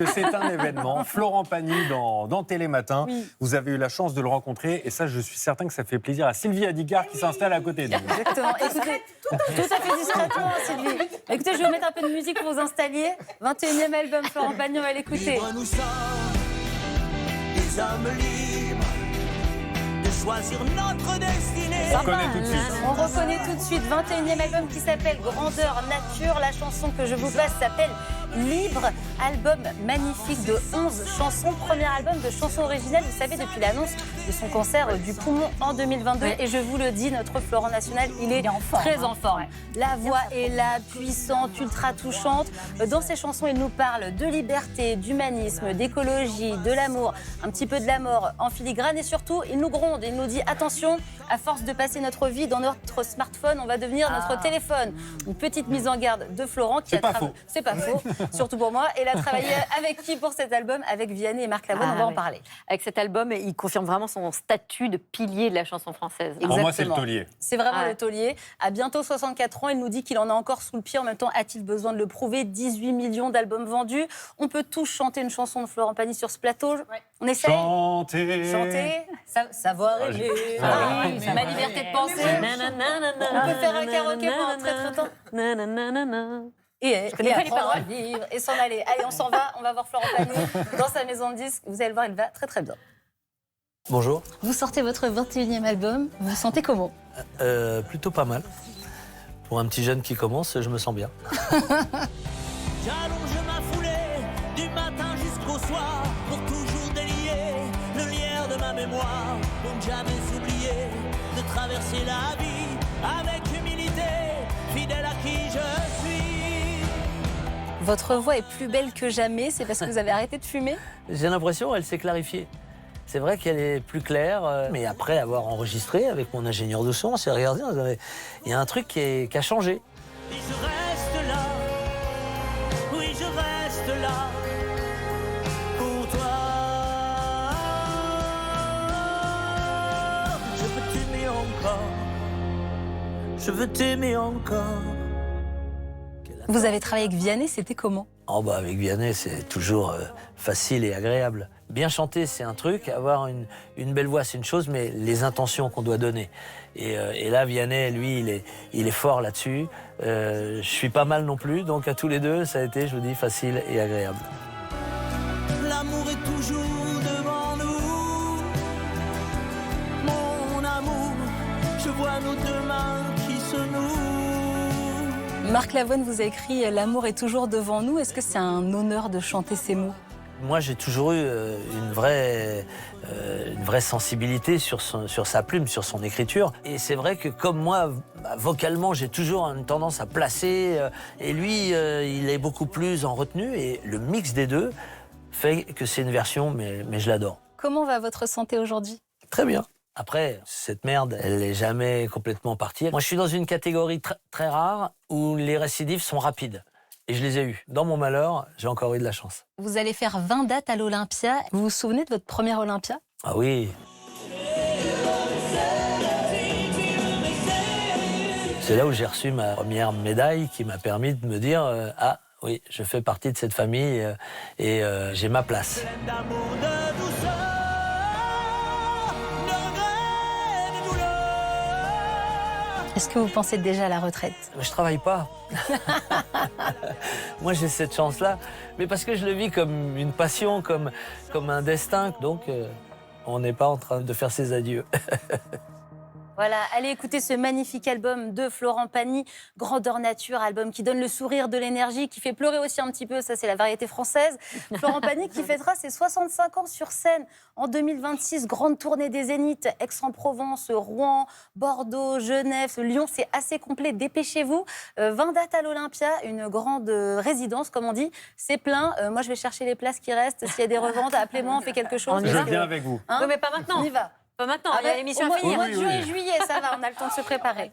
que c'est un événement. Florent Pagny dans Télématin. Oui. Vous avez eu la chance de le rencontrer et ça, je suis certain que ça fait plaisir à Sylvie Adigard qui s'installe à côté de nous. Exactement. Écoutez, tout à fait discrètement, Sylvie. Écoutez, je vais vous mettre un peu de musique pour vous installiez. 21e album Florent Pagny, on va l'écouter. Libres nous sommes, des hommes libres, de choisir notre destinée. On reconnaît tout de suite. On reconnaît tout de suite. 21e album qui s'appelle Grandeur Nature. La chanson que je vous passe s'appelle Libre. Album magnifique de 11 chansons. Premier album de chansons originales, vous savez, depuis l'annonce de son cancer du poumon en 2022. Ouais. Et je vous le dis, notre Florent National, il est en forme, très hein. en forme. La voix est là, puissante, ultra touchante. Dans ses chansons, il nous parle de liberté, d'humanisme, d'écologie, de l'amour, un petit peu de la mort en filigrane. Et surtout, il nous gronde, il nous dit attention, à force de passer notre vie dans notre smartphone, on va devenir notre téléphone. Une petite mise en garde de Florent qui C'est pas faux. C'est pas faux, surtout pour moi. Et il a travaillé avec qui pour cet album? Avec Vianney et Marc Lavoine, on va en oui. parler. Avec cet album, il confirme vraiment son statut de pilier de la chanson française. Pour moi, c'est le Exactement. taulier. C'est vraiment Ah ouais. le taulier. À bientôt 64 ans, il nous dit qu'il en a encore sous le pied. En même temps, a-t-il besoin de le prouver? 18 millions d'albums vendus. On peut tous chanter une chanson de Florent Pagny sur ce plateau. On essaye. Chanter. Savoir Ah, aimer. j'ai- Ah, oui, c'est ma liberté de penser. On peut faire un karaoké pendant très très longtemps. Et connais pas les apprendre à paroles. vivre et s'en aller. Allez, on s'en va. On va voir Florent Pagny dans sa maison de disques. Vous allez le voir, il va très très bien. Bonjour. Vous sortez votre 21e album. Vous vous sentez comment? Plutôt pas mal. Pour un petit jeune qui commence, je me sens bien. J'allonge ma foulée du matin jusqu'au soir pour toujours délier le lierre de ma mémoire, pour ne jamais oublier de traverser la vie avec humilité, fidèle à qui je suis. Votre voix est plus belle que jamais. C'est parce que vous avez arrêté de fumer? J'ai l'impression qu'elle s'est clarifiée. C'est vrai qu'elle est plus claire, mais après avoir enregistré avec mon ingénieur de son, on s'est regardé, il y a un truc qui a changé. Et je reste là, oui je reste là pour toi. Je veux t'aimer encore, je veux t'aimer encore. Vous avez travaillé avec Vianney, c'était comment? Oh bah avec Vianney, c'est toujours facile et agréable. Bien chanter, c'est un truc, avoir une belle voix, c'est une chose, mais les intentions qu'on doit donner. Et là, Vianney, lui, il est fort là-dessus. Je suis pas mal non plus, donc à tous les deux, ça a été, je vous dis, facile et agréable. L'amour est toujours devant nous, mon amour, je vois nos deux mains qui se nouent. Marc Lavoine vous a écrit « L'amour est toujours devant nous ». Est-ce que c'est un honneur de chanter ces mots? Moi, j'ai toujours eu une vraie sensibilité sur sa plume, sur son écriture. Et c'est vrai que comme moi, vocalement, j'ai toujours une tendance à placer. Et lui, il est beaucoup plus en retenue. Et le mix des deux fait que c'est une version, mais je l'adore. Comment va votre santé aujourd'hui? Très bien. Après, cette merde, elle n'est jamais complètement partie. Moi, je suis dans une catégorie très rare où les récidives sont rapides. Et je les ai eues. Dans mon malheur, j'ai encore eu de la chance. Vous allez faire 20 dates à l'Olympia. Vous vous souvenez de votre première Olympia? Ah oui. C'est là où j'ai reçu ma première médaille qui m'a permis de me dire ah oui, je fais partie de cette famille et j'ai ma place. D'amour, de douceur, de regrets, de douleur. Est-ce que vous pensez déjà à la retraite? Je travaille pas. Moi, j'ai cette chance-là, mais parce que je le vis comme une passion, comme un destin. Donc, on n'est pas en train de faire ses adieux. Voilà, allez écouter ce magnifique album de Florent Pagny, Grandeur Nature, album qui donne le sourire, de l'énergie, qui fait pleurer aussi un petit peu, ça c'est la variété française. Florent Pagny qui fêtera ses 65 ans sur scène en 2026, grande tournée des Zéniths, Aix-en-Provence, Rouen, Bordeaux, Genève, Lyon, c'est assez complet, dépêchez-vous. 20 dates à l'Olympia, une grande résidence comme on dit, c'est plein. Moi je vais chercher les places qui restent, s'il y a des reventes, appelez-moi, on fait quelque chose. Je parce que, viens avec vous. hein, Oui, mais pas maintenant. on y va. Pas maintenant, Ah il y a ben, l'émission au à finir. mois de juin et juillet, ça va, on a le temps de se préparer.